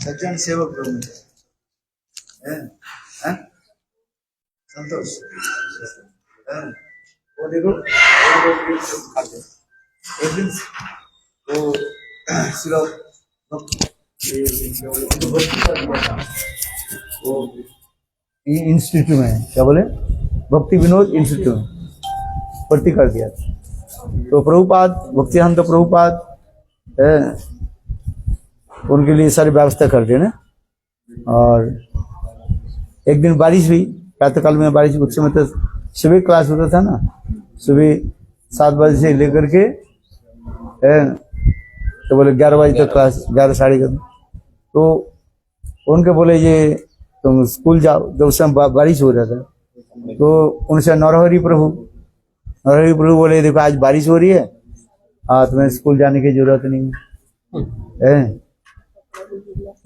सज्जन सेवक लोग हैं संतोष वो देखो एक दिन वो सिर्फ वो इंस्टीट्यूट में क्या बोले भक्ति विनोद इंस्टीट्यूट में भर्ती कर दिया। तो प्रभुपाद भक्तिहान तो प्रभुपाद उनके लिए सारी व्यवस्था कर दी ना। और एक दिन बारिश हुई, प्रातःकाल में बारिश, उस समय तो सुबह क्लास होता था ना, सुबह 7 बजे से लेकर के तो बोले 11 बजे तक क्लास, 11 साढ़े 11। तो उनके बोले ये तुम स्कूल जाओ, जब उस समय बारिश हो रहा था। तो उनसे नरहरि प्रभु बोले देखो आज बारिश हो रही है, तुम्हें स्कूल जाने की जरूरत नहीं है।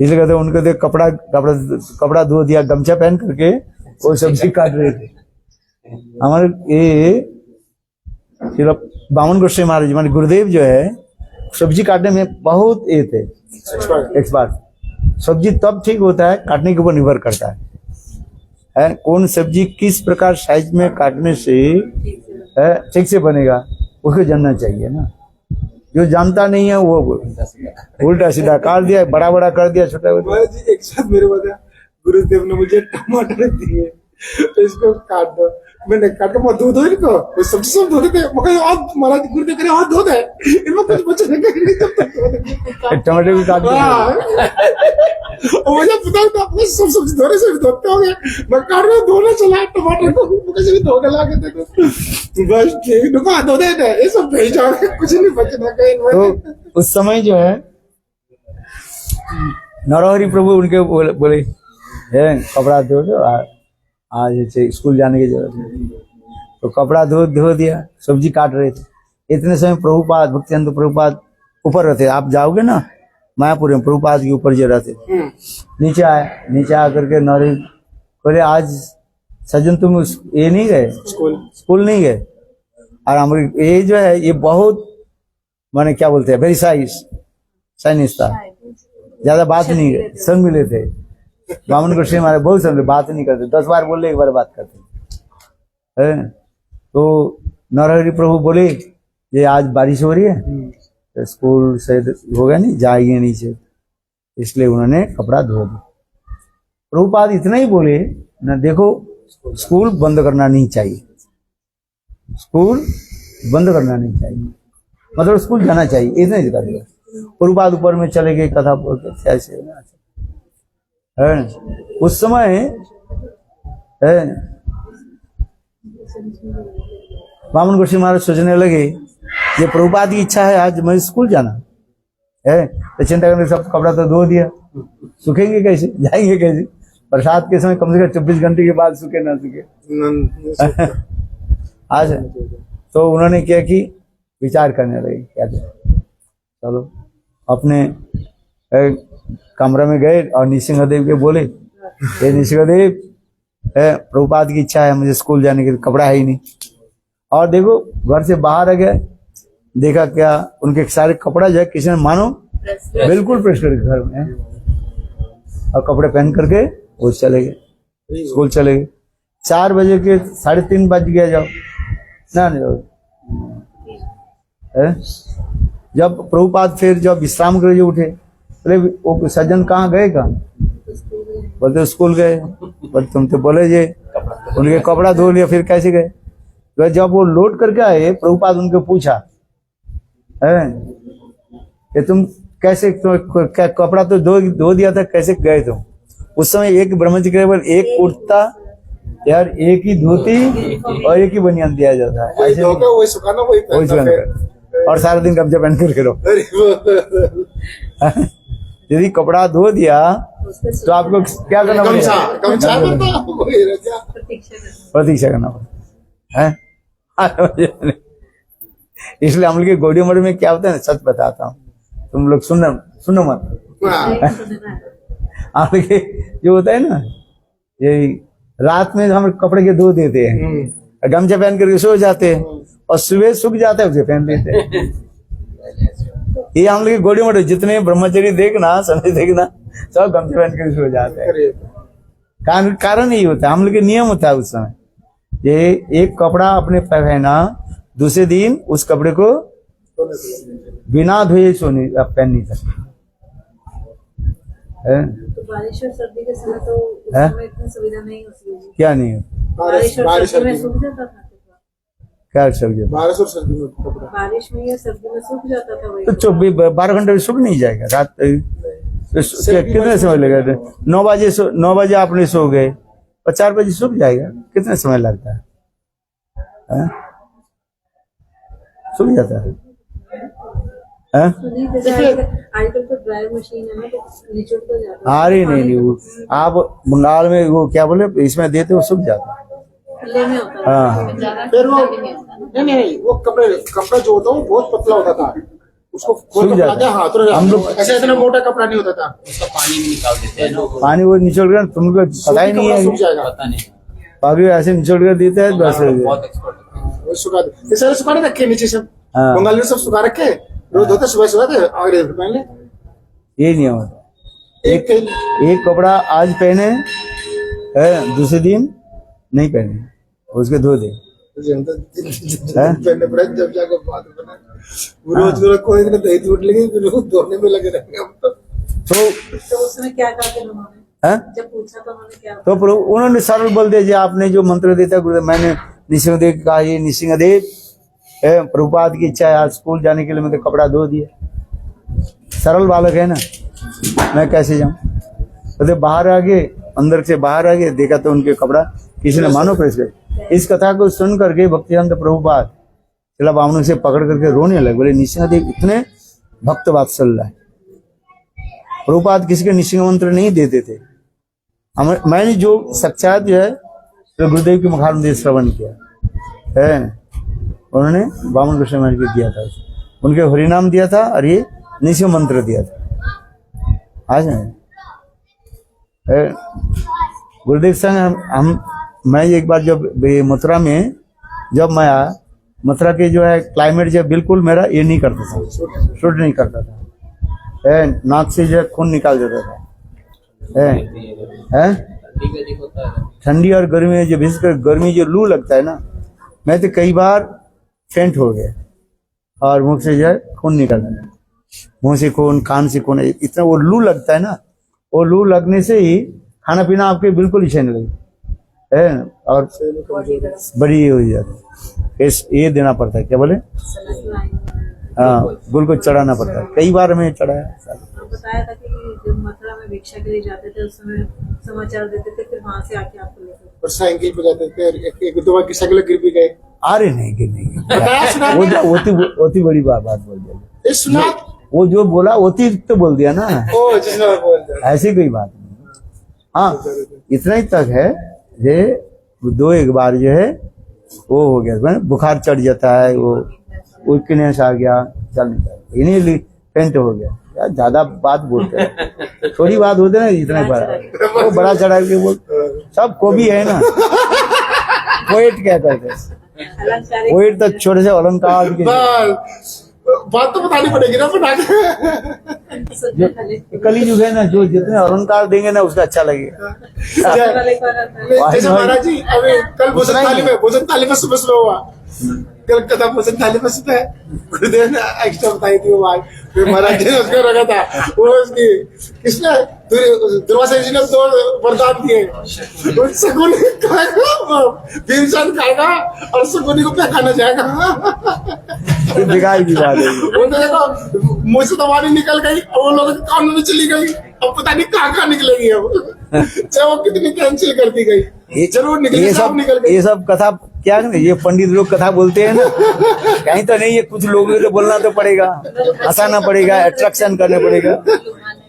इसलिए कहते उनको देख कपड़ा धो दिया, गमछा पहन करके वो सब्जी काट रहे थे। हमारे ये सिर्फ बामन गोस्वामी महाराज हमारे गुरुदेव जो है सब्जी काटने में बहुत ये थे एक्सपर्ट। सब्जी तब ठीक होता है काटने के ऊपर निर्भर करता है कौन सब्जी किस प्रकार साइज में काटने से ठीक से बनेगा, उसको जानना चाहिए ना। जो जानता नहीं है वो उल्टा सीधा काट दिया, बड़ा बड़ा कर दिया, छोटा। एक साथ मेरे बताया गुरुदेव ने मुझे टमाटर दिए तो इसको काट दो, मैंने काट के धो दो इनको, वो सब्जी सब धो देते महाराज गुरुदेव करे हाथ धो दे, इनमें कुछ बचे नहीं तब तक टमाटर भी काट दिया। मुझे पता था आपको सब सब्जी धोने से भी धोते होंगे, मैं काट रहा हूँ धोने चला टमाटर को कैसे भी धो के ला के देखो बस ठीक नुका धो दे ये सब भेज जाओगे, कुछ नहीं बचना कहीं। तो उस समय जो है नरहरि प्रभु उनके बोले कपड़ा धो दो, आज स्कूल जाने की जरूरत नहीं। तो कपड़ा धो दिया, सब्जी काट रहे थे। इतने समय प्रभुपाद भक्तिहान प्रभुपाद ऊपर रहते, आप जाओगे ना मायापुर में प्रभुपाद के ऊपर जो रहते, नीचे आकर के नरहरि बोले आज सज्जन तुम ये नहीं गए स्कूल नहीं गए। और हमारे ये जो है ये बहुत माने क्या बोलते हैं वेरी साइनिस था, ज्यादा बात नहीं गए, सब मिले थे। बामन गोस्वामी हमारे बहुत समझे बात नहीं करते, 10 बार बोले 1 बार बात करते हैं। तो नरहरि प्रभु बोले ये आज बारिश हो रही है तो स्कूल से होगा नहीं, जाएंगे नीचे, इसलिए उन्होंने कपड़ा धो दिया। प्रभुपाद इतना ही बोले ना, देखो स्कूल बंद करना नहीं चाहिए, स्कूल बंद करना नहीं चाहिए, मतलब स्कूल जाना चाहिए, इतना ही कर दिया। प्रभुपाद ऊपर में चले गए कथा बोल के ऐसे है। उस समय बामन गोस्वामी महाराज सोचने लगे ये प्रभुपाद की इच्छा है आज मुझे स्कूल जाना है, तो चिंता करने सब कपड़ा तो धो दिया, सूखेंगे कैसे, जाएंगे कैसे? बरसात के समय कम से कम 24 घंटे के बाद सूखे ना सूखे आज। तो उन्होंने क्या कि विचार करने लगे क्या चलो अपने कमरे में गए और नृसिंहदेव के बोले ये नृसिंहदेव प्रभुपाद की इच्छा है मुझे स्कूल जाने के लिए, कपड़ा है ही नहीं। और देखो घर से बाहर आ गए, देखा क्या उनके सारे कपड़ा जो है किसी ने मानो बिल्कुल प्रेस करके घर में और कपड़े पहन करके वो चले गए, स्कूल चले गए। 4 बजे के 3:30 बज गया, जाओ ना जाओ। जब प्रभुपाद फिर जब विश्राम करके उठे, बोले वो सज्जन कहाँ गए, बोलते स्कूल गए। बोले तुम तो बोले जे उनके कपड़ा धो लिया, फिर कैसे गए? तो जब वो लौट करके आए, प्रभुपाद उनको पूछा कि तुम कैसे क्या कपड़ा तो धो दिया था, कैसे गए तुम? उस समय एक ब्रह्मचारी केवल एक कुर्ता यार, एक ही धोती और एक ही बनियान दिया जाता है, ऐसे वही सुखाना और सारा दिन गमछा पहन करके रहो। यदि कपड़ा धो दिया तो आपको क्या करना पड़ेगा? प्रतीक्षा करना पड़ेगा। इसलिए हम लोग गौड़ी मठ में क्या होता है ना, सच बताता हूँ, तुम लोग सुनो मत। आप जो होता है ना, ये रात में हम कपड़े के धो देते हैं, गमछा पहन करके सो जाते हैं और सुबह सूख जाता है उसे पहन लेते हैं। ये हम लोग गोड़ी मोटे जितने ब्रह्मचरी देखना समय देखना सब गमछे पहन के सो जाते हैं। अरे कारण यही होता है, हम लोग के नियम होता है उस समय, ये एक कपड़ा अपने पहना, दूसरे दिन उस कपड़े को बिना धोए सोने पहन नहीं सकते। तो बारिश और सर्दी के समय तो उस है? समय इतनी सुविधा नहीं होती होगी। क्या नहीं होता, बारिश और बारिश सर्दी में सर्दी सूख जाता था क्या सब जाता बारिश और सर्दी में कपड़ा बारिश में या सर्दी में सूख जाता था वही तो 12 घंटे में सूख नहीं जाएगा। रात कितने समय लगेगा? 9 बजे आपने सो गए और 4 बजे सूख जाएगा, कितने समय लगता है? सूख जाता है। नहीं, जैसे आजकल तो ड्राई मशीन है ना, तो निचोड़ तो जाता है। अरे नहीं वो आप बंगाल में वो क्या बोले इसमें देते वो सूख जाता है। खुले में होता है। हाँ फिर वो नहीं वो कपड़ा जो होता है वो बहुत पतला होता था, उसको खोल सूख के जाता पहनते है। हाँ तो हम लोग ऐसे इतना मोटा कपड़ा नहीं होता था। उसका पानी भी निकाल देते हैं ना, पानी वो निचोड़ कर तुमको पता ही नहीं कपड़ा सूख है, जाएगा, पता नहीं। पानी ऐसे निचोड़ कर देता है बस। बहुत एक्सपर्ट है। वो सुखा दे, ये सारे सुखाने रखे नीचे सब, हाँ। बंगाली में सब सुखा रखे, रोज धोते सुबह सुबह थे अगले दिन पहन ले। ये नहीं होता, एक एक कपड़ा आज पहने दूसरे दिन नहीं पहने, उसके धो दे। पहनने पड़े जब जाकर बात बना, वो रोज को रखो एक दिन दही दूध लगे फिर वो धोने में लगे रहेंगे हम तो। तो उस समय क्या कहा फिर उन्होंने? है जब पूछा तो उन्होंने क्या तो उन्होंने सरल बोल दिया जी आपने जो मंत्र देता गुरुदेव, मैंने निसिंहदेव को कहा ये निसिंहदेव प्रभुपाद की इच्छा है आज स्कूल जाने के लिए मैंने कपड़ा धो दिया। सरल बालक है ना, मैं कैसे जाऊं? तो बाहर आ गए, अंदर से बाहर आ गए, देखा तो उनके कपड़ा किसी ने मानो प्रेस कर। इस कथा को सुन करके भक्तिवेदांत प्रभुपाद चला बामनों से पकड़ करके रोने लगे, बोले निसिंहदेव इतने भक्त वात्सल्य है, प्रभुपाद किसी के निसिंह मंत्र नहीं देते थे। मैंने जो साक्षात जो है तो गुरुदेव के मुखारबिंद श्रवण किया है, उन्होंने बामन कृष्ण महाराज को दिया था, उनके हरिनाम दिया था और ये निसिंह मंत्र दिया था। आज गुरुदेव संग हम मैं एक बार जब मथुरा में जब मैं आया, मथुरा के जो है क्लाइमेट जो बिल्कुल मेरा ये नहीं करता था, शूट नहीं करता था, नाक से जो है खून निकाल जाता था, है ठंडी और गर्मी में जो विशेषकर गर्मी जो लू लगता है ना, मैं तो कई बार फेंट हो गया और मुख से जो है खून निकलना, मुंह से खून, कान से खून, इतना वो लू लगता है ना, वो लू लगने से ही खाना पीना आपके बिल्कुल इच्छा नहीं लगी है और बड़ी ये हो जाती है। ये देना पड़ता है, क्या बोले, हाँ गुल को चढ़ाना पड़ता है, कई बार हमें चढ़ाया। बताया था कि जब मथुरा में भिक्षा के लिए जाते थे उस समय समाचार देते थे, फिर वहां से आके आपको लेते और साइकिल पे जाते थे, एक दो बार की साइकिल गिर भी गए। अरे नहीं गिर नहीं गिर, बताया सुना वो होती बड़ी बात बोल दिया, ये सुना वो जो बोला होती तो बोल दिया ना, ओ जिसने बोल दिया। ऐसी कोई बात नहीं। हाँ इतना ही तक है जे दो एक बार जो है वो हो गया, बुखार चढ़ जाता है, वो वीकनेस आ गया, चल नहीं पाया, इन्हीं पेंट हो गया। यार ज्यादा बात बोलते हैं, थोड़ी बात होते ना, इतना बड़ा वो बड़ा चढ़ा के बोल, सब को भी है ना, पोएट क्या कहते हैं, पोएट तो छोटे से अलंकार के बात तो बतानी पड़ेगी ना, बता के कलयुग है ना, जो जितने अलंकार देंगे ना उसका अच्छा लगेगा। जैसे महाराज जी अभी कल भोजन थाली में सुबह सुबह हुआ, कल कथा भोजन थाली में सुबह गुरुदेव ने एक्स्ट्रा बताई थी वो बात, फिर महाराज जी ने उसको रखा था, वो उसकी किसने दुर्वासा जी ने 2 वरदान दिए, सगुनी खाएगा, भीमसेन खाएगा और सगुनी को क्या खाना जाएगा। दिखाई की बात है, वो तो देखो मुंह से तो वाणी निकल गई और वो लोगों के कान में चली गई, अब पता नहीं कहाँ निकलेगी, अब चाहे वो कितनी कैंसिल कर दी गई, जरूर निकली, निकल गई। ये सब कथा क्या है, ये पंडित लोग कथा बोलते हैं ना, कहीं तो नहीं, ये कुछ लोगों को बोलना तो पड़ेगा, हंसाना पड़ेगा, अट्रैक्शन करना पड़ेगा।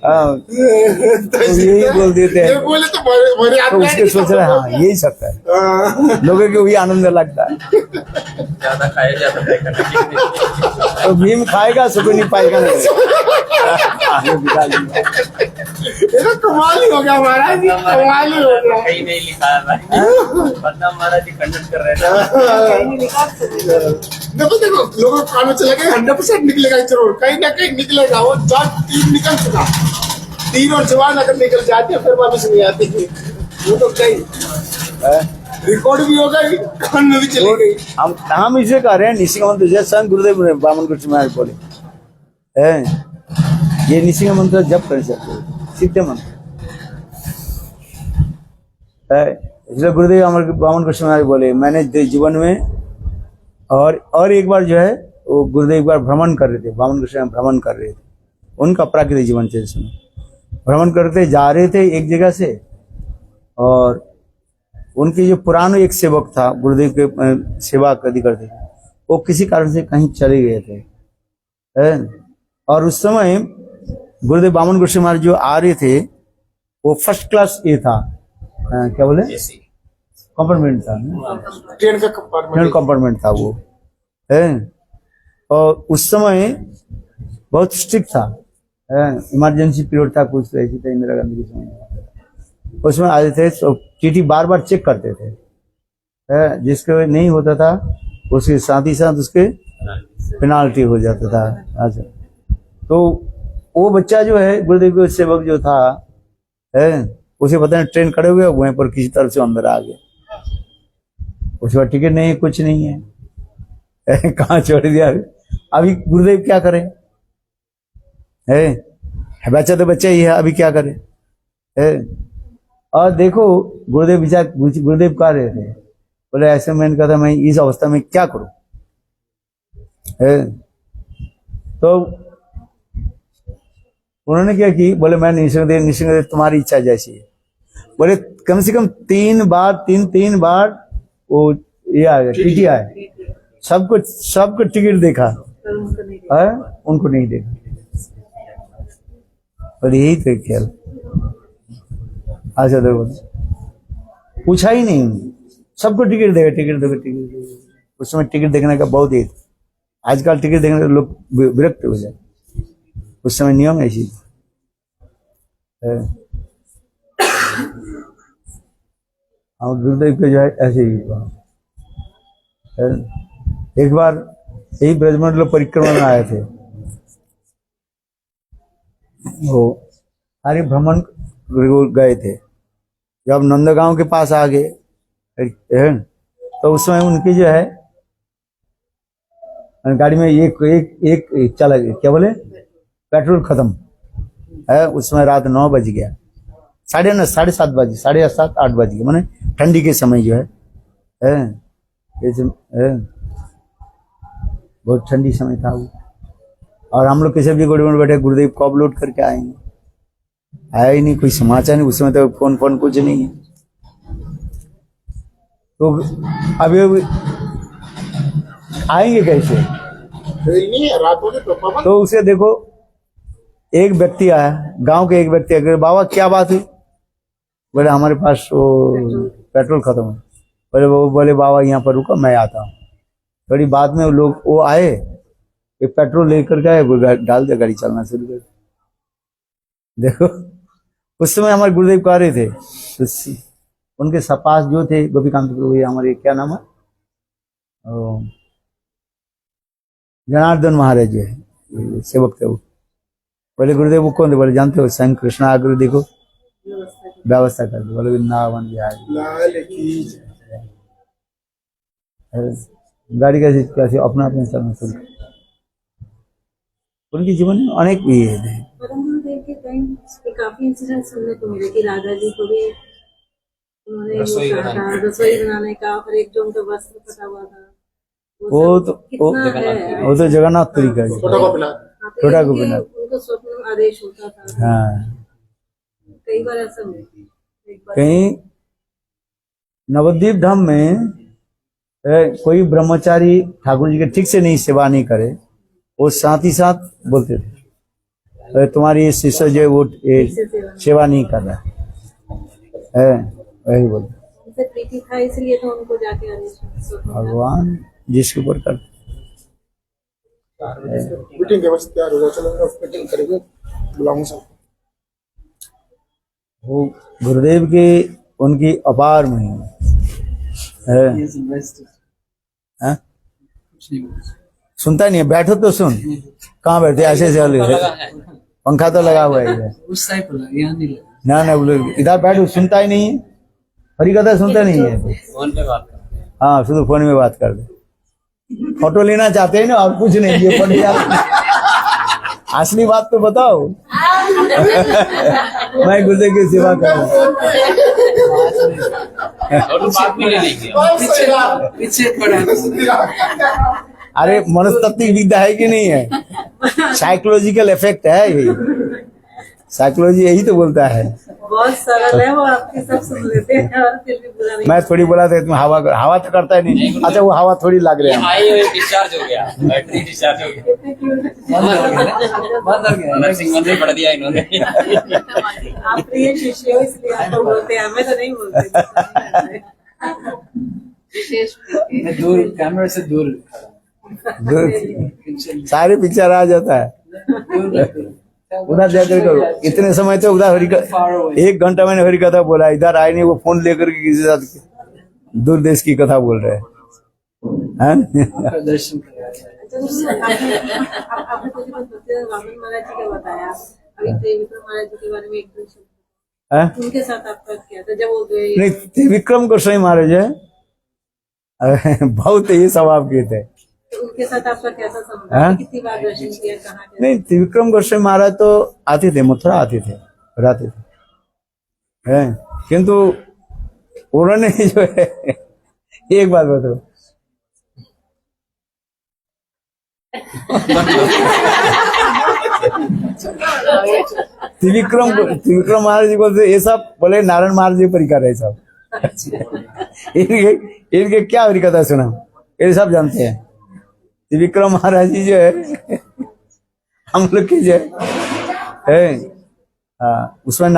हाँ, तो यही बोल देते हैं। ये बोले तो मेरे तो उसके सोच रहे हैं हाँ यही सब है, हाँ। लोगों को भी आनंद लगता है। ज्यादा खाया जाता है करना तो भीम खाएगा सुकून नहीं पाएगा आगे बिता लेंगे। ये तो कमाल ही हो गया महाराज जी, कमाल ही हो गया। कहीं नहीं लिखा है भाई, वरना महाराज जी कंडक्ट कर रहे थे। कहीं नहीं लिखा तो देखो देखो लोगों को कानों चला गया, 100% निकलेगा जरूर, कहीं ना कहीं निकलेगा। वो जब 3 निकल चुका, 3 और जवान अगर निकल जाती है फिर वापस नहीं आती, वो तो कहीं रिकॉर्ड भी हो गई, कान में भी चली गई। हम इसे कह रहे हैं निशिंग मंत्र, जैसे संत गुरुदेव ने बामन कृष्ण महाराज बोले हैं, ये निशिंग मंत्र जप कर सकते हो, सिद्ध मंत्र है। इसलिए गुरुदेव बामन कृष्ण महाराज बोले मैंने जीवन में और एक बार जो है वो गुरुदेव एक बार भ्रमण कर रहे थे, बामन कृष्ण भ्रमण कर रहे थे, उनका प्राकृतिक जीवन चरित्र सुनो, भ्रमण करते जा रहे थे एक जगह से, और उनके जो पुराने एक सेवक था गुरुदेव के सेवा कदी करते थे, वो किसी कारण से कहीं चले गए थे है? और उस समय गुरुदेव बामन कृष्ण महाराज जो आ रहे थे वो फर्स्ट क्लास ए था, क्या बोले कंपार्टमेंट था, ट्रेन का ट्रेन कंपार्टमेंट था वो है। और उस समय बहुत स्ट्रिक्ट था, इमरजेंसी पीरियड था कुछ, ऐसी था इंदिरा गांधी के समय, उसमें आते थे तो टीटी बार बार चेक करते थे, जिसके नहीं होता था उसके साथ ही साथ उसके पेनाल्टी हो जाता था। अच्छा, तो वो बच्चा जो है गुरुदेव के सेवक जो था है, उसे पता नहीं ट्रेन खड़े हुए वहीं पर किसी तरह से अंदर आ गया, उसके बाद टिकट नहीं है कुछ नहीं है, कहाँ छोड़ दिया। अभी गुरुदेव क्या करे है, बच्चा तो बच्चा ही है, अभी क्या करे है। और देखो गुरुदेव विचार, गुरुदेव कह रहे थे, बोले ऐसे मैंने कहा था मैं इस अवस्था में क्या करूं है। तो उन्होंने क्या की, बोले मैं निशिंगदेव तुम्हारी इच्छा जैसी है। बोले कम से कम 3 बार वो ये आ गया टीटी आया, सबको टिकट देखा पर उनको नहीं है, उनको नहीं देखा। और यही तो खेल। अच्छा देखो पूछा ही नहीं, सबको टिकट देगा, टिकट देगा। उस समय टिकट देखने का बहुत ही, आजकल टिकट देखने का लोग विरक्त हो जाए, उस समय नियम ऐसी है। और गुरुदेव के जो है ऐसे ही है। एक बार यही ब्रजमंडल परिक्रमा में आए थे, वो सारे भ्रमण गए थे, जब नंदगांव के पास आ गए तो उस समय उनकी जो है गाड़ी में एक चला गया, क्या बोले पेट्रोल खत्म है। उस समय रात 9 बज गया, 7:30 बजे, 7:30 8 बज गए, माने ठंडी के समय जो है बहुत ठंडी समय था वो। और हम लोग किसी भी गोड़ी में बैठे, गुरुदेव कब लौट करके आएंगे, आया ही नहीं, कोई समाचार नहीं, उस समय तो फोन कुछ नहीं है। तो अभी आएंगे कैसे, नहीं है रात में तो तो उसे देखो एक व्यक्ति आया, गांव के एक व्यक्ति आया, बाबा क्या बात हुई, बोले हमारे पास वो पेट्रोल खत्म है। बोले बाबा यहाँ पर रुको मैं आता हूँ। थोड़ी बाद में लोग वो आए, एक पेट्रोल लेकर के आए, डाल दिया, गाड़ी चलना शुरू कर। देखो उस समय हमारे गुरुदेव कह रहे थे, उनके पास जो थे गोपीकांत प्रभु, हमारे क्या नाम है, जनार्दन महाराज जो है सेवक थे, वो बोले गुरुदेव वो कौन थे, बोले जानते हो स्वयं कृष्ण आकर देखो व्यवस्था कर दो। बोले वृंदावन लाल की गाड़ी कैसे अपना अपने चलना शुरू। उनके जीवन में अनेक भी है। परम गुरुदेव के कई काफी इंसिडेंट सुनने को मिले कि राजा जी को भी उन्होंने रसोई वो कहा था रसोई बनाने का, और एक जो उनका वस्त्र फटा हुआ था वो सब तो कितना है। वो तो जगन्नाथपुरी का है। छोटा गोपीनाथ, हाँ, तो छोटा इनके- गोपीनाथ। उनको स्वप्न में आदेश होता था, हाँ, कई बार ऐसा हुआ। एक बार कहीं नवद्वीप धाम में कोई ब्रह्मचारी ठाकुर जी के ठीक से नहीं सेवा नहीं करे, वो साथ ही साथ बोलते थे अरे तुम्हारी ये शिष्य जो है वो सेवा नहीं कर रहा है, वही बोल। उनसे प्रीति था इसलिए तो उनको जाके भगवान जिसके ऊपर कर। मीटिंग के बस तैयार हो जाओ, चलो मीटिंग करेंगे, बुलाऊंगा सब। वो गुरुदेव की उनकी अपार महिमा है। हैं? सुनता नहीं है, बैठो तो सुन। कहाँ बैठे ऐसे ऐसे पंखा तो लगा हुआ है उस साइड पर यहाँ नहीं लगा। ना ना बोले इधर बैठो, सुनता ही नहीं है, हरी कथा सुनता नहीं है। फोन पे बात करते हैं। हाँ शुद्ध फोन में बात कर दे, फोटो लेना चाहते हैं ना और कुछ नहीं, ये फोटो यार असली बात तो बताओ। मैं गुरुदेव की सेवा कर रहा हूँ। और तो बात भी नहीं लेंगे। पीछे पड़ा। अरे मनस्तात्विक विद्या है कि नहीं है, साइकोलॉजिकल इफेक्ट है ये, साइकोलॉजी यही तो बोलता है। बहुत सरल है वो, आपकी सब सुन लेते हैं और फिर भी बुरा नहीं। मैं थोड़ी बोला था तुम हवा तो करता है नहीं। अच्छा वो हवा थोड़ी लग रही है। हाई डिस्चार्ज हो गया, बैटरी डिस्चार्ज हो गया, बंद हो गया। नर्सिंग मंदिर पढ़ दिया इन्होंने। आप प्रिय शिष्य हो इसलिए आपको बोलते हैं, हमें तो नहीं बोलते। मैं दूर कैमरे से दूर सारे पिक्चर आ जाता है उधर जाकर करो। इतने समय तो उधर हरी 1 घंटा मैंने हरी कथा बोला, इधर आए नहीं, वो फोन लेकर के किसी साथ दूर देश की कथा बोल रहे हैं। दर्शन आपने कुछ वामन महाराज जी का बताया, अभी त्रिविक्रम महाराज जी के बारे में एक दो शब्द उनके साथ आपका क्या था जब वो गए? नहीं, त्रिविक्रम गोस्वामी महाराज है बहुत ही स्वभाव के थे। तो उनके साथ आपका कैसा संबंध, कितनी बार दर्शन किया, कहाँ गए? नहीं, त्रिविक्रम गोस्वामी महाराज तो आते थे, मथुरा आते थे, रहते थे, हैं, किंतु उन्होंने जो है एक बात बताओ, त्रिविक्रम महाराज जी बोलते ये सब बोले नारायण महाराज जी परिकर है सब। इनके क्या हरिकथा सुना, ये सब जानते हैं। त्रिविक्रम महाराज जी जो है हम लोग की जो है उसमें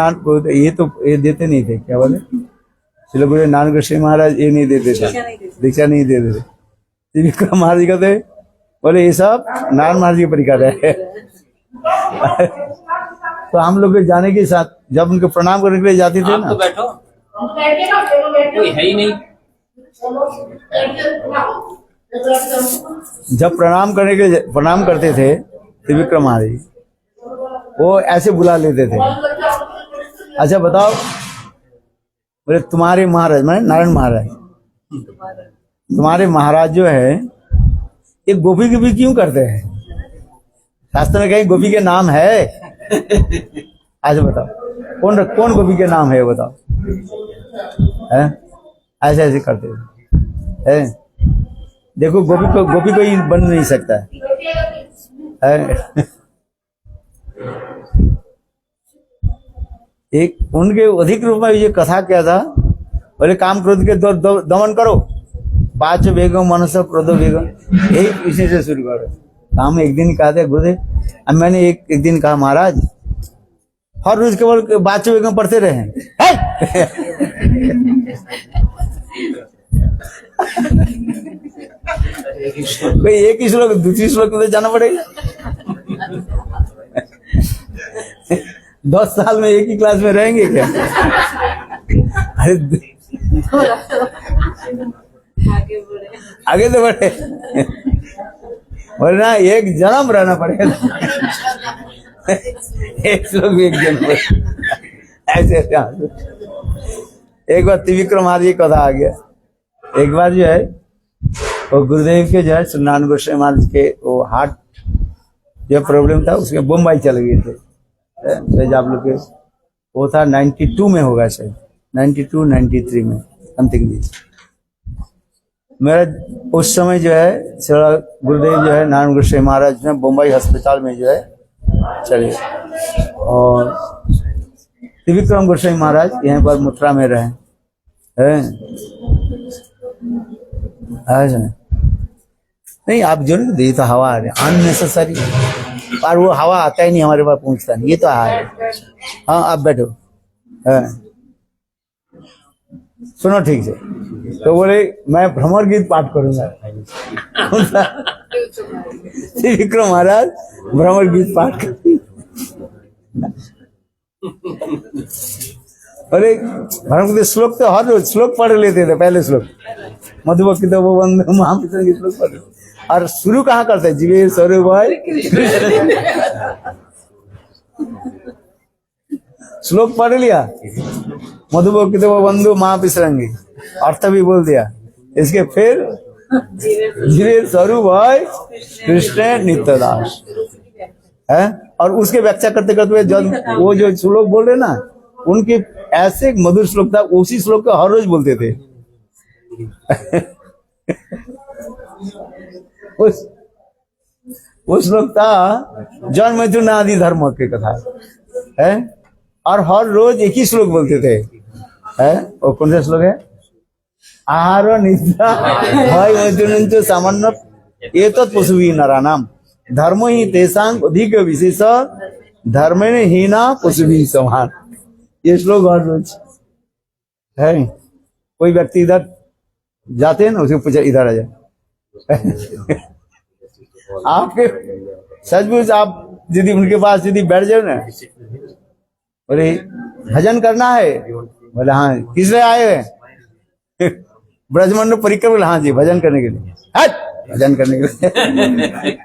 ये तो ये देते नहीं थे, क्या बोले चलो बोले नानक गोस्वामी महाराज ये नहीं देते थे, दीक्षा नहीं देते थे। त्रिविक्रम महाराज जी कहते बोले ये सब नारायण महाराज जी परिकर है। तो हम लोग के जाने के साथ जब उनके प्रणाम करने के लिए जाते थे आप ना, तो बैठो, कोई है ही नहीं। जब प्रणाम करते थे त्रिविक्रम महाराज जी, वो ऐसे बुला लेते थे, अच्छा बताओ बोले तुम्हारे महाराज माने नारायण महाराज, तुम्हारे महाराज जो है ये गोपी गोपी क्यों करते हैं? शास्त्र में कहीं गोपी के नाम है? ऐसे बताओ कौन गोपी के नाम है बताओ, है ऐसे ऐसे करते हैं। देखो गोपी कोई बन नहीं सकता है। एक उनके अधिक रूप में ये कथा क्या था, बोले काम क्रोध के दमन करो, 5 वेगम मनुष्य क्रोधो वेगम, यही इसी से शुरू करो। हम एक दिन कहा था गुरुदेव, अब मैंने एक दिन कहा महाराज हर रोज केवल 5 वेगम पढ़ते रहे। भाई एक ही श्लोक दूसरी श्लोक में जाना पड़ेगा। 10 साल में एक ही क्लास में रहेंगे क्या? अरे आगे तो बढ़े, वरना एक जन्म रहना पड़ेगा। एक श्लोक भी एक जन्म ऐसे। एक बार त्रिविक्रम महाराज जी कथा आ गया। एक बार जो है वो गुरुदेव के जो है नारायण गोस्वामी महाराज के वो हार्ट जो प्रॉब्लम था उसके बम्बई चले गए थे। शायद आप लोग के वो था 92 में होगा, शायद 92 93 में समथिंग। मेरा उस समय जो है गुरुदेव जो है नारायण गोस्वामी महाराज ने बम्बई अस्पताल में जो है चले, और त्रिविक्रम गोस्वामी महाराज यहाँ पर मथुरा में रहे हैं। नहीं आप जो नहीं तो हवा अननेसेसरी और वो हवा आता ही नहीं हमारे पास, पहुंचता नहीं। ये तो है। हाँ आप बैठो। हाँ। सुनो ठीक से। तो बोले मैं भ्रमर गीत पाठ करूंगा। कौन सा? श्री विक्रम महाराज भ्रमर गीत पाठ कर। अरे भ्रमर गीत श्लोक तो हर रोज श्लोक पढ़ लेते थे। पहले श्लोक मधुभक्ति तो वो बंद महापुत्र के श्लोक पढ़, और शुरू कहाँ करते? जीवेर स्वरूप भाई श्लोक पढ़ लिया, मधुभक्ति तो वो बंधु महापिसरंगी, अर्थ भी बोल दिया। इसके फिर जीवेर स्वरूप भाई कृष्ण नित्यदास है। और उसके व्याख्या करते करते हुए जब वो जो श्लोक बोल रहे ना, उनके ऐसे मधुर श्लोक था, उसी श्लोक को हर रोज बोलते थे। उस श्लोक था जन्म मैथुन आदि धर्म के कथा है, और हर रोज एक ही श्लोक बोलते थे। है और कौन सा श्लोक है? आहार निद्रा भय मैथुन सामान्य ये तो पशुवी नारानाम धर्म ही तेसांग अधिक विशेष धर्म ने हीना पशुवी समान। ये श्लोक हर रोज है। कोई व्यक्ति इधर जाते हैं ना, उसे पूछा इधर आ जाए। आपके सचमुच आप यदि उनके पास यदि बैठ जाओ ना, बोले भजन करना है, बोले हाँ किस लिए आए हैं? ब्रजमंडल परिक्रमा। बोले हाँ जी भजन करने के लिए। हट भजन करने के लिए।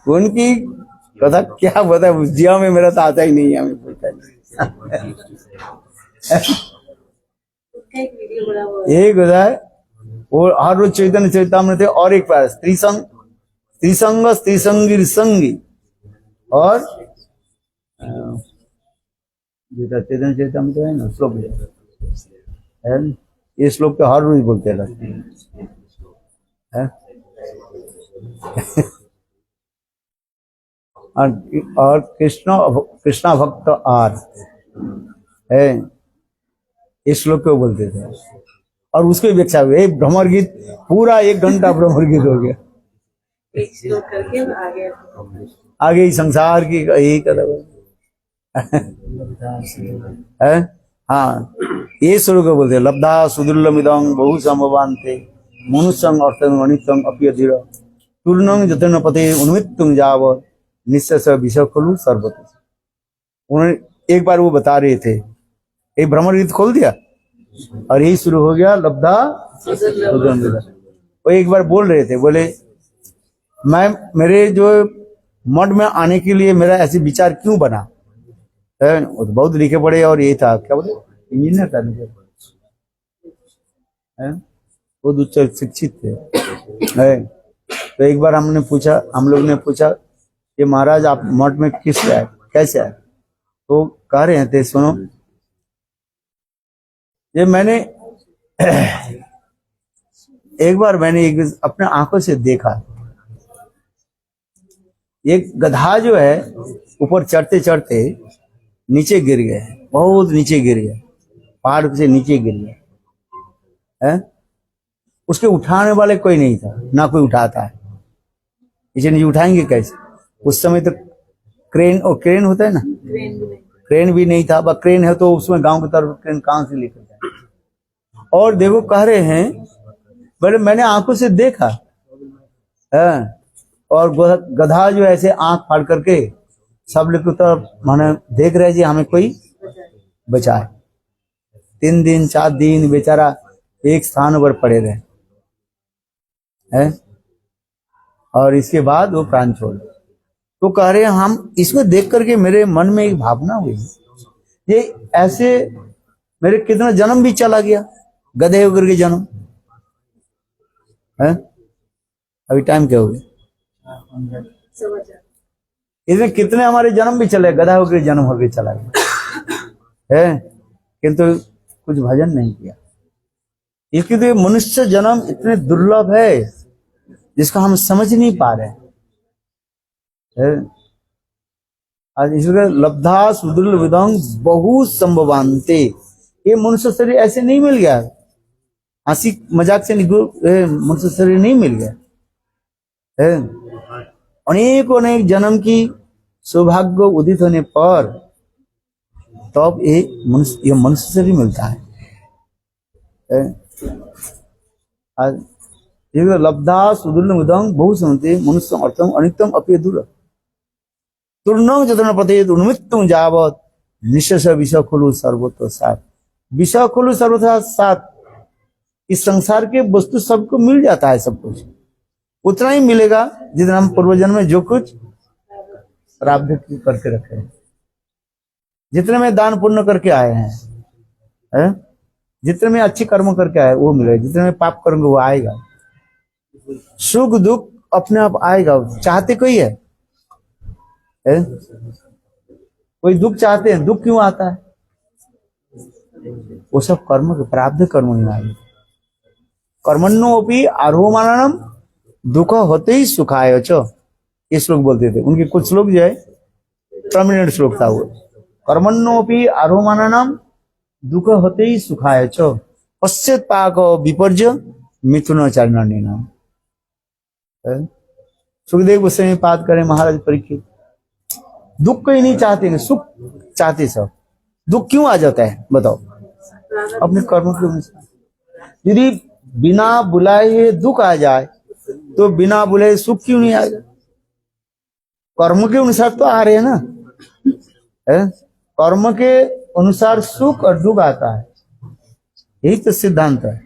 उनकी कथा क्या बता, जिया में मेरा तो आता ही नहीं है, हमें बोलता नहीं। एक होता है वो हर रोज चैतन्य चैतामृत, और एक पास त्रिसंग त्रिसंग त्रिसंगी संगी, और चैतन्य चैतामृत है ना श्लोक है। ये श्लोक तो हर रोज बोलते रहते हैं। और कृष्णा भक्त आर है, इस श्लोक को बोलते थे। और उसको व्याख्या हुई भ्रमर गीत, पूरा 1 घंटा भ्रमर गीत हो गया। एक श्लोक करके आगे ही संसार की यही कदम है। हाँ ये श्लोक को बोलते लब्धा सुदुर्लमिदं बहु संभवान्ते मनुष्यं अर्थं अनित्यं अप्यधीर तुर्नं जतन पते उन्मित्तुं जाव निश्चय विषय खलु सर्वतो। उन्होंने एक बार वो बता रहे थे, एक भ्रमर गीत खोल दिया और यही शुरू हो गया लब्धा सुदुर्लमिदं। वो एक बार बोल रहे थे, बोले मैं मेरे जो मठ में आने के लिए मेरा ऐसे विचार क्यों बना है? वो तो बहुत लिखे पड़े, और यही था क्या बोले इंजीनियर था है, वो दूसरे शिक्षित थे है। तो एक बार हमने पूछा, हम लोग ने पूछा कि महाराज आप मठ में किस आए, कैसे आए? तो कह रहे थे सुनो, ये मैंने एक बार मैंने अपने आंखों से देखा, एक गधा जो है ऊपर चढ़ते चढ़ते नीचे गिर गया, बहुत नीचे गिर गया, पहाड़ से नीचे गिर गया है। उसके उठाने वाले कोई नहीं था, ना कोई उठाता है। नीचे नीचे उठाएंगे कैसे? उस समय तो क्रेन, और क्रेन होता है ना, क्रेन भी नहीं था। क्रेन है तो उसमें गांव की तरफ क्रेन कहां से लेकर जाए? और देखो कह रहे हैं बोले मैंने आंखों से देखा है, और गधा जो ऐसे आंख फाड़ करके सब लोग तो माने देख रहे जी हमें कोई बचाए। 3 दिन 4 दिन बेचारा एक स्थान पर पड़े रहे है, और इसके बाद वो प्राण छोड़। तो कह रहे हम इसको देख करके मेरे मन में एक भावना हुई, ये ऐसे मेरे कितना जन्म भी चला गया, गधे होकर के जन्म है। अभी टाइम क्या हो गया? इसमें कितने हमारे जन्म भी चले, गधा होकर जन्म होकर चला गया है, किंतु कुछ भजन नहीं किया। इसके तो मनुष्य जन्म इतने दुर्लभ है जिसका हम समझ नहीं पा रहे हैं। आज इसलिए लब्धा सुदुर्लभिदं बहु संभवान्ते, ये मनुष्य शरीर ऐसे नहीं मिल गया, हंसी मजाक से मनुष्य शरीर नहीं मिल गया है अनेक अनेक जन्म की सौभाग्य उदित होने पर तब ये मनुष्य से भी मिलता है। आज ये लब्धा सुदुर्लभम बहु सुनते मनुष्य अर्थम अनित्यम अपि दूर तुर्णं जतन पते उन्मित्तम जावत निशेष विषय खुलु सर्वतो साथ विषय खुलु सर्वथा साथ इस संसार के वस्तु सबको मिल जाता है, सब कुछ उतना ही मिलेगा जितना हम पूर्वजन्म में जो कुछ प्राप्त करके रखे हैं, जितने में दान पुण्य करके आए हैं, जितने में अच्छी कर्म करके आए वो मिलेगा, जितने में पाप करेंगे वो आएगा। सुख दुख अपने आप आएगा, चाहते कोई है? कोई दुख चाहते हैं? दुख क्यों आता है? वो सब कर्म के प्रारब्ध कर्म में आएगा। कर्मण्योपि आरोहमानम दुख होते ही सुखाय च, ये श्लोक बोलते थे। उनके कुछ श्लोक जो है प्रमिनेंट श्लोक था वो। कर्मण्योपि आरोहमानम दुख होते ही सुखाय च पश्चात पाक विपर्य मिथुन चारण नाम। सुखदेव गोस्वामी बात करें महाराज परीक्षित, दुख को ही नहीं चाहते, सुख चाहते सब। दुख क्यों आ जाता है बताओ? अपने कर्म के अनुसार। यदि बिना बुलाए दुख आ जाए तो बिना बुलाए सुख क्यों नहीं आएगा? कर्म के अनुसार तो आ रहे हैं ना, कर्म के अनुसार सुख और दुख आता है, यही तो सिद्धांत है।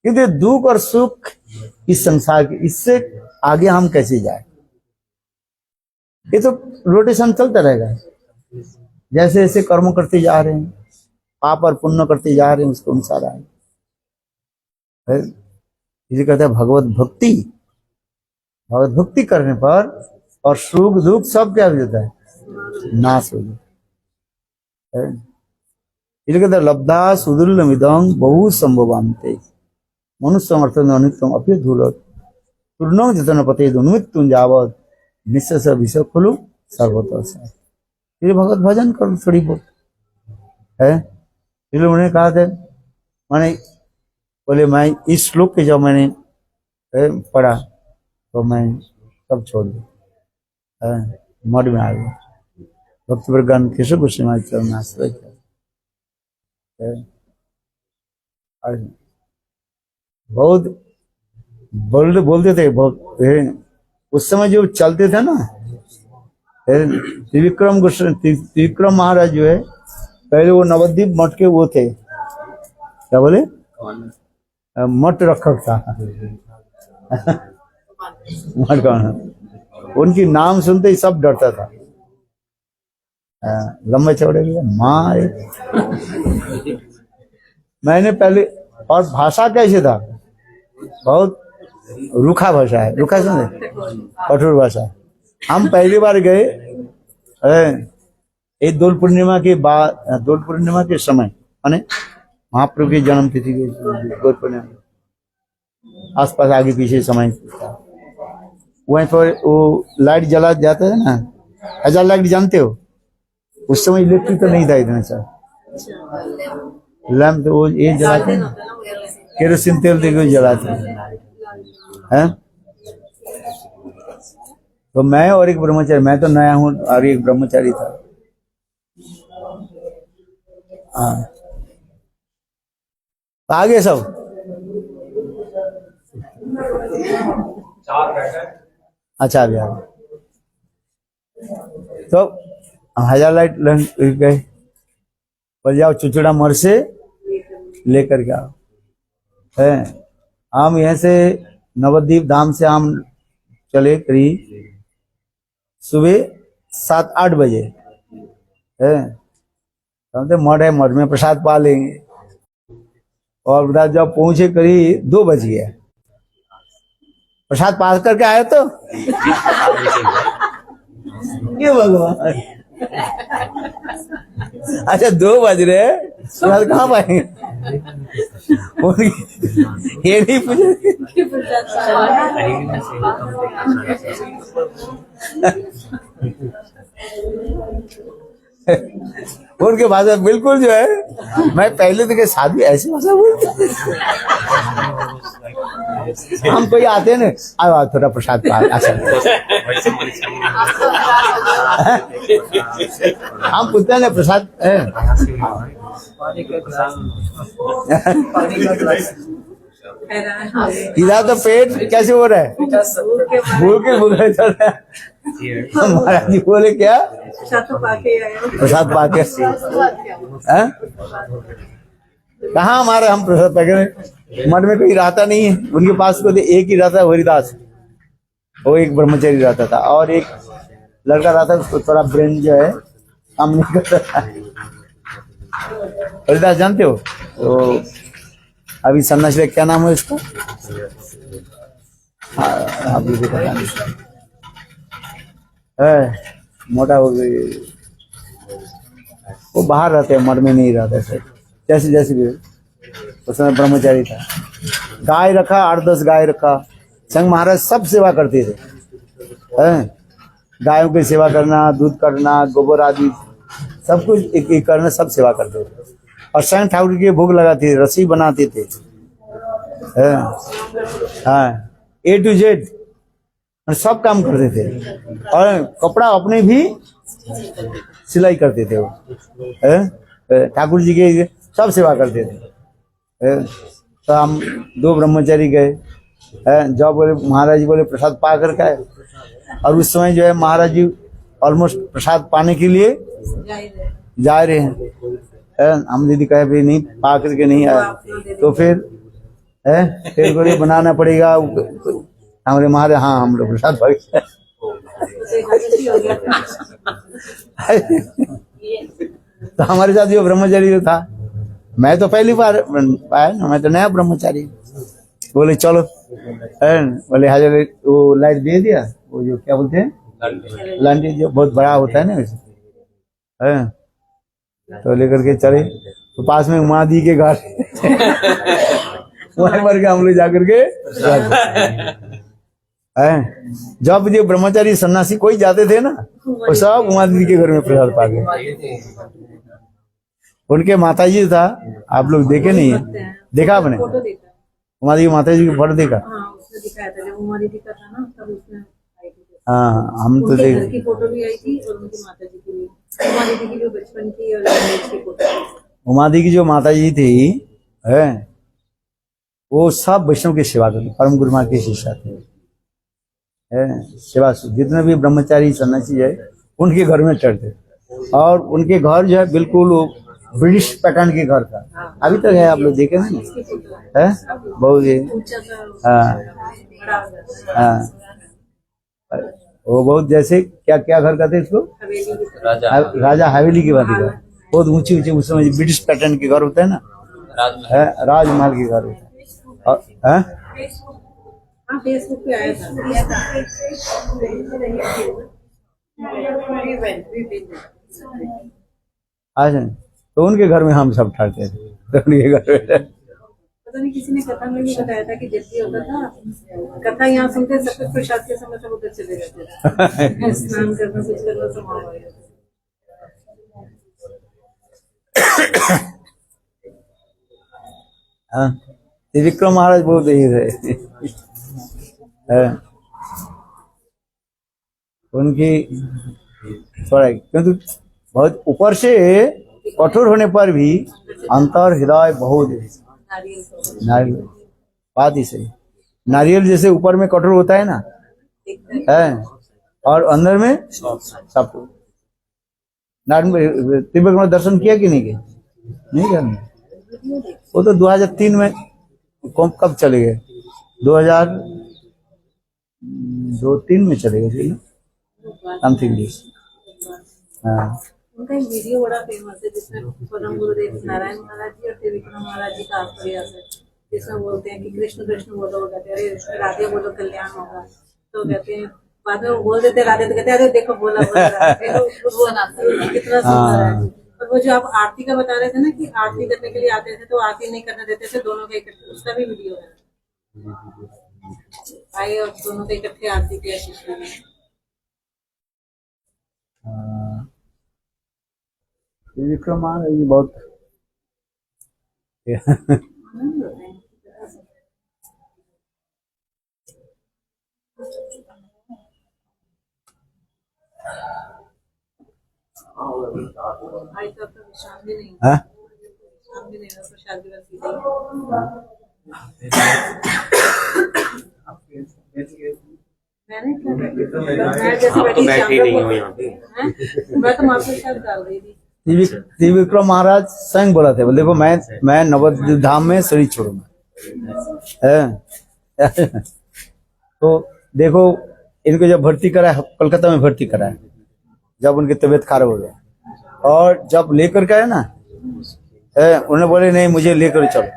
क्योंकि दुख और सुख इस संसार के, इससे आगे हम कैसे जाए? ये तो रोटेशन चलता रहेगा। जैसे जैसे कर्म करते जा रहे हैं, पाप और पुण्य करते जा रहे हैं, उसके अनुसार आए। इसे कहते हैं भगवत भक्ति। भगवत भक्ति करने पर और सुख दुख सब क्या हो जाता है? नाश हो जाता है। इसे कहते हैं लब्धा सुदुर्लभम बहु संभवान्ते मनुष्य अर्थम अनित्यम अपि धूलत पूर्णं जतन पते उन्मित्तम जावत निश्चय विषय खुलु सर्वतो साथ। ये भगवत भजन करो थोड़ी बहुत है। इसलिए उन्होंने कहा था, मैंने बोले मैं इस श्लोक के जब मैंने पढ़ा तो मैं सब छोड़ दिया, मठ में आ गया। भक्त प्रज्ञान केशव गोस्वामी चरण आश्रय किया। बहुत बोलते थे बहुत। उस समय जो चलते थे ना, त्रिविक्रम गोस्वामी, त्रिविक्रम महाराज जो है, पहले वो नवद्वीप मठ के वो थे, क्या बोले, मठ रखक था मठ का। उनकी नाम सुनते ही सब डरता था। लंबे चौड़े भी माँ। मैंने पहले, और भाषा कैसे था, बहुत रूखा भाषा है, रूखा समझे, कठोर भाषा। हम पहली बार गए एक दोल पूर्णिमा के बाद, दोल पूर्णिमा के समय, माने महाप्रभु की जन्म तिथि के दोल पूर्णिमा आसपास आगे पीछे समय था। वहीं पर वो लाइट जला जाता है ना, 1000 लाइट जानते हो? उस समय इलेक्ट्रिक तो नहीं था इतना सा, लैम्प तो वो ये जलाते हैं, केरोसिन तेल देके जलाते हैं। तो मैं और एक ब्रह्मचारी, मैं तो नया हूँ और एक ब्रह्मचारी था। हाँ, आगे सब अच्छा भैया। तो 1000 लाइट गए, पर जाओ चुचड़ा मर से लेकर के आओ। है, हम यहाँ से नवद्वीप धाम से हम चले करीब सुबह 7-8 बजे। है, समझते मठ है, मठ में प्रसाद पा लेंगे। और बता जब पहुंचे करीब 2 बज गया, प्रसाद पास करके आए तो ये भगवान। अच्छा 2 बज रहे, प्रसाद कहाँ पाएंगे? ये नहीं पूछे। उनके भाषा बिल्कुल जो है, मैं पहले तो के शादी ऐसी भाषा बोलते हम कोई आते हैं ना, आओ थोड़ा प्रसाद पा अच्छा हम पूछते हैं ना प्रसाद पानी का गिलास पानी का गिलास हैरान हो गए। इधर तो पेट कैसे हो रहा है, भूख के चल रहा है। महाराज जी बोले क्या, प्रसाद तो पाके आए हो। प्रसाद पाके हैं? कहाँ हमारे हम प्रसाद पाके, मठ में कोई रहता नहीं है उनके पास, को एक ही रहता है हरिदास, वो एक ब्रह्मचारी रहता था, और एक लड़का रहता है उसको थोड़ा ब्रेन जो है काम नहीं करता। हरिदास जानते हो, तो अभी सन्यासी क्या नाम है इसका, आप भी पता नहीं है, मोटा हो गई, वो बाहर रहते हैं, मठ में नहीं रहते सर, जैसे जैसे भी उस समय ब्रह्मचारी था। गाय रखा, 8-10 गाय रखा, संग महाराज सब सेवा करते थे, हैं गायों की सेवा करना, दूध करना, गोबर आदि सब कुछ एक एक करना, सब सेवा करते थे। और संग ठाकुर के भोग लगाते थे, रस्सी बनाते थे, हाँ A to Z सब काम करते थे, और कपड़ा अपने भी सिलाई करते थे वो, ठाकुर जी के सब सेवा करते थे। तो हम 2 ब्रह्मचारी गए, जब बोले महाराज जी बोले प्रसाद पा कर का, और उस समय जो है महाराज जी ऑलमोस्ट प्रसाद पाने के लिए जा रहे हैं, हम दीदी कहे भाई नहीं पा करके नहीं आए, तो फिर बोले बनाना पड़ेगा, हमारे महाराज हाँ हम लोग प्रसाद पा गए। तो हमारे साथ जो ब्रह्मचारी जो था, मैं तो पहली बार आया ना, मैं तो नया ब्रह्मचारी, बोले चलो, बोले हाजिर, वो लाइट दे दिया, वो जो क्या बोलते हैं लांटी, जो बहुत बड़ा होता है ना वैसे, तो लेकर के चले, तो पास में उमा दी के घर वहीं पर के हम लोग जाकर के जब जो ब्रह्मचारी सन्यासी कोई जाते थे ना, वो सब उमा दीदी के घर में प्रसाद पा गए। उनके माता जी था, आप लोग देखे नहीं है, देखा आपने फोटो देखा, उमा दी माता जी की फोटो देखा, हाँ उसने दिखाया था, जब उमा दीदी का था ना तब उसने आई थी, हाँ हम तो उनके घर देख, की फोटो भी आई थी और उनकी माता जी की भी, उमा दीदी की जो बचपन की और मैरिज की फोटो थी। उमा दी की जो माता जी थी है, वो सब वैष्णव की सेवा करती, परम गुरु माँ की शिष्या थी, सेवा, जितने भी ब्रह्मचारी सन्यासी है उनके घर में चढ़ते, और उनके घर जो है बिल्कुल ब्रिटिश पैटर्न के घर था, अभी तक है, आप लोग देखे ना है, बहुत ये, ऊंचा सा हाँ बड़ा हो जाता है, हाँ, वो बहुत जैसे क्या क्या घर कहते इसको, हवेली की तरह। राजा हवेली की बात है, बहुत ऊंची ऊंची, उस समय ब्रिटिश पैटर्न के घर होते हैं ना, राजमहल के घर होते हैं, और हाँ फेसबुक पे आया था। अच्छा, तो उनके घर में हम सब ठहरते थे, तो उनके घर में पता नहीं किसी ने कथा में भी बताया था कि जब भी होता था कथा यहाँ सुनते, सब कुछ प्रसाद के समय सब उधर चले जाते थे, स्नान करना कुछ करना सब वहाँ हो जाता था। हाँ, त्रिविक्रम महाराज बहुत ही थे, उनकी थोड़ा, किंतु बहुत ऊपर से कठोर होने पर भी अंतर हृदय बहुत है। नारियल बात ही सही, नारियल जैसे ऊपर में कठोर होता है ना, है, और अंदर में सब। तिब्बत में दर्शन किया कि नहीं किया, नहीं किया, वो तो 2003 में कब चले गए, 2002-3 में चले गए ना, समथिंग दिस। हाँ, उनका एक वीडियो बड़ा फेमस है जिसमें परम गुरुदेव नारायण महाराज जी और त्रिविक्रम महाराज जी का प्रयास है, जिसमें बोलते हैं कि कृष्ण कृष्ण बोलो, कहते हैं अरे राधे बोलो कल्याण होगा, तो कहते हैं बाद में वो बोल देते राधे, तो कहते हैं अरे देखो बोला कितना सुंदर है। और वो जो आप आरती का बता रहे थे ना कि आरती करने के लिए आते थे तो आरती नहीं करने देते थे दोनों के इकट्ठे, उसका भी वीडियो है, आए और दोनों के इकट्ठे आरती किया शिष्य ने। विक्रम महाराज जी बहुत आनंद होते हैं। आज तो आपका विश्राम भी नहीं हाँ? विश्राम भी नहीं हुआ, प्रसाद भी रख दीजिए। मैंने क्या कर दिया? मैं जैसे आप तो बैठी बैठे ही शाम नहीं को- हो यहाँ पे। हैं? मैं तो माफी शायद डाल रही थी। त्रिविक्रम महाराज स्वयं बोला थे, बोले देखो मैं नवद्वीप धाम में शरीर छोड़ूंगा है। तो देखो इनको जब भर्ती करा कोलकाता में भर्ती करा, जब उनकी तबीयत खराब हो गया और जब लेकर गए ना उन्होंने बोले नहीं मुझे लेकर चलो,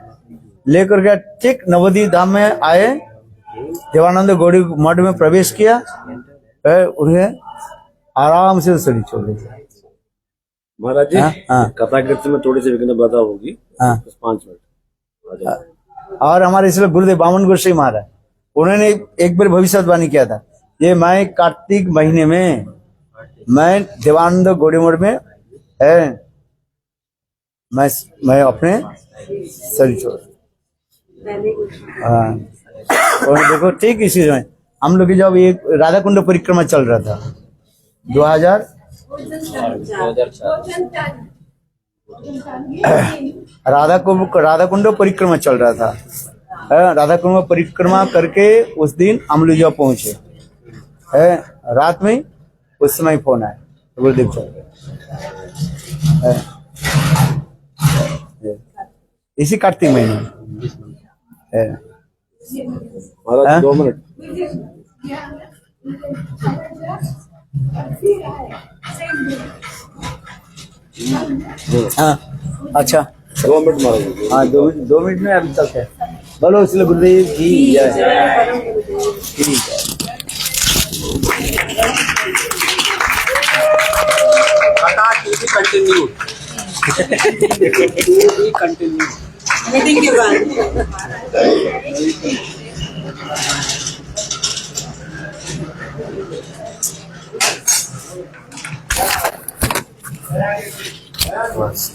लेकर गया। ठीक नवद्वीप धाम में आए, देवानंद गौड़ी मठ में प्रवेश किया, उन्हें आराम से शरीर छोड़ दिया। महाराज जी हाँ, हाँ। कथा कीर्तन में थोड़ी सी विघ्न बाधा होगी, हाँ। बस 5 मिनट। और हमारे इसलिए गुरुदेव बामन गोसाई महाराज उन्होंने एक बार भविष्यवाणी किया था, ये मैं कार्तिक महीने में मैं देवानंद गौड़ी मठ में है मैं अपने शरीर छोड़। पहले कुछ हाँ, और देखो ठीक इसी समय हम लोग की जब एक राधा कुंड परिक्रमा चल रहा था 2000 राधा कुंड परिक्रमा चल रहा था। राधा कुंड परिक्रमा करके उस दिन अमलुजा पहुंचे है, रात में उस समय फोन आया गुरुदेव चल रहे इसी कार्तिक महीने है। महाराज हाँ? 2 मिनट। हाँ अच्छा 2 मिनट महाराज जी। हाँ 2 मिनट में अभी तक है। बोलो इसलिए गुरुदेव की जय। परम गुरुदेव ठीक है। कथा to be continue. To be continue. Meeting के बाद बस